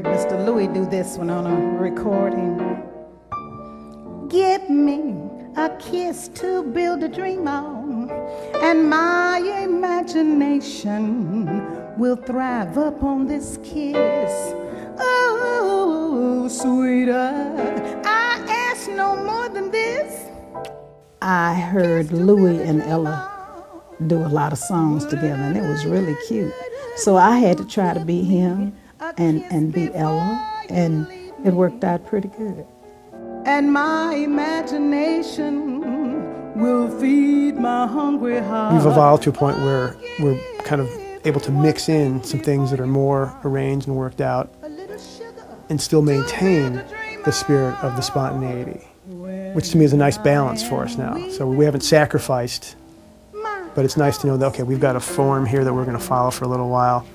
heard Mr. Louis do this one on a recording. Give me a kiss to build a dream on, and my imagination will thrive upon this kiss. Oh, sweetheart, I ask no more than this. I heard Louis and Ella do a lot of songs together, and it was really cute. So I had to try to be him and be Ella, and it worked out pretty good. And my imagination will feed my hungry heart. We've evolved to a point where we're kind of able to mix in some things that are more arranged and worked out and still maintain the spirit of the spontaneity, which to me is a nice balance for us now. So we haven't sacrificed, but it's nice to know that, okay, we've got a form here that we're going to follow for a little while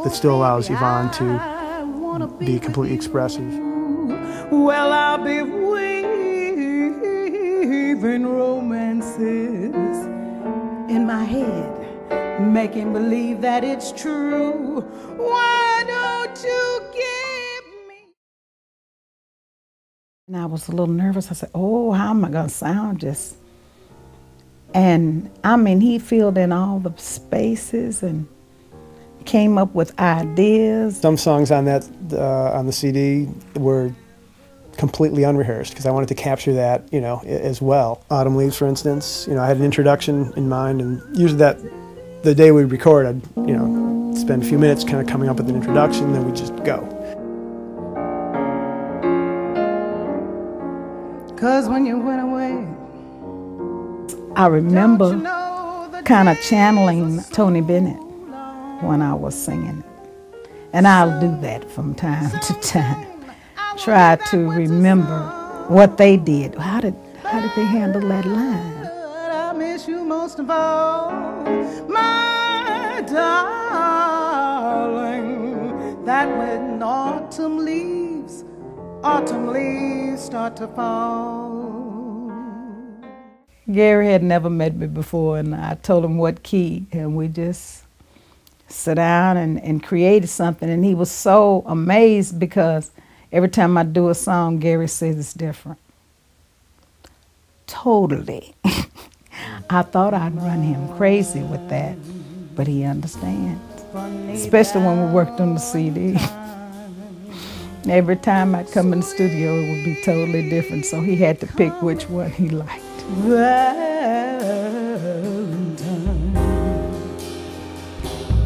that still allows Yvonne to be completely expressive. Well, I'll be weaving romances in my head, making believe that it's true. Why don't you give me? And I was a little nervous. I said, oh, how am I going to sound just? And I mean, he filled in all the spaces and came up with ideas. Some songs on that on the CD were completely unrehearsed because I wanted to capture that, you know, as well. Autumn Leaves, for instance, you know, I had an introduction in mind, and usually the day we record, I'd, you know, spend a few minutes kind of coming up with an introduction, then we'd just go. 'Cause when you went away, I remember kind of channeling Tony Bennett when I was singing it. And I'll do that from time to time. Try to remember what they did. How did they handle that line? I miss you most of all, my darling. That when autumn leaves start to fall. Gary had never met me before, and I told him what key, and we just sat down and created something. And he was so amazed because every time I do a song, Gary says it's different. Totally. I thought I'd run him crazy with that, but he understands, especially when we worked on the CD. Every time I'd come in the studio, it would be totally different, so he had to pick which one he liked. Valentine,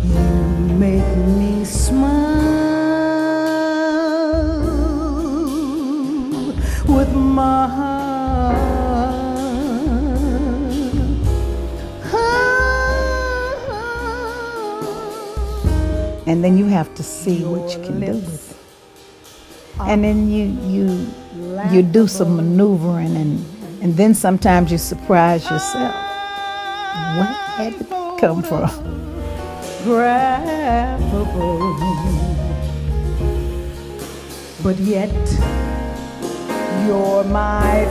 you make me smile with my heart. And then you have to see what you can do with it. And then you do some maneuvering, and then sometimes you surprise yourself. Where did it come from? Grabbable, but yet you're my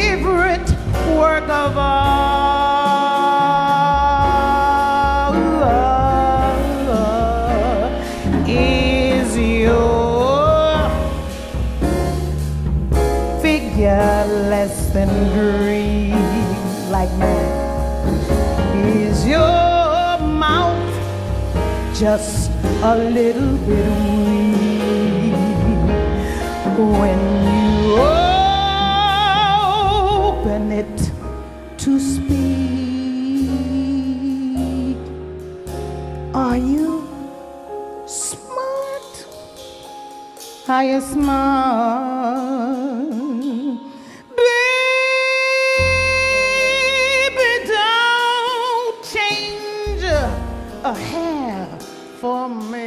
favorite work of art. Is your figure less than green like mine? Is your mouth just a little bit weak when you open it to speak? Are you smart? Are you smart? Baby, don't change a hair for me.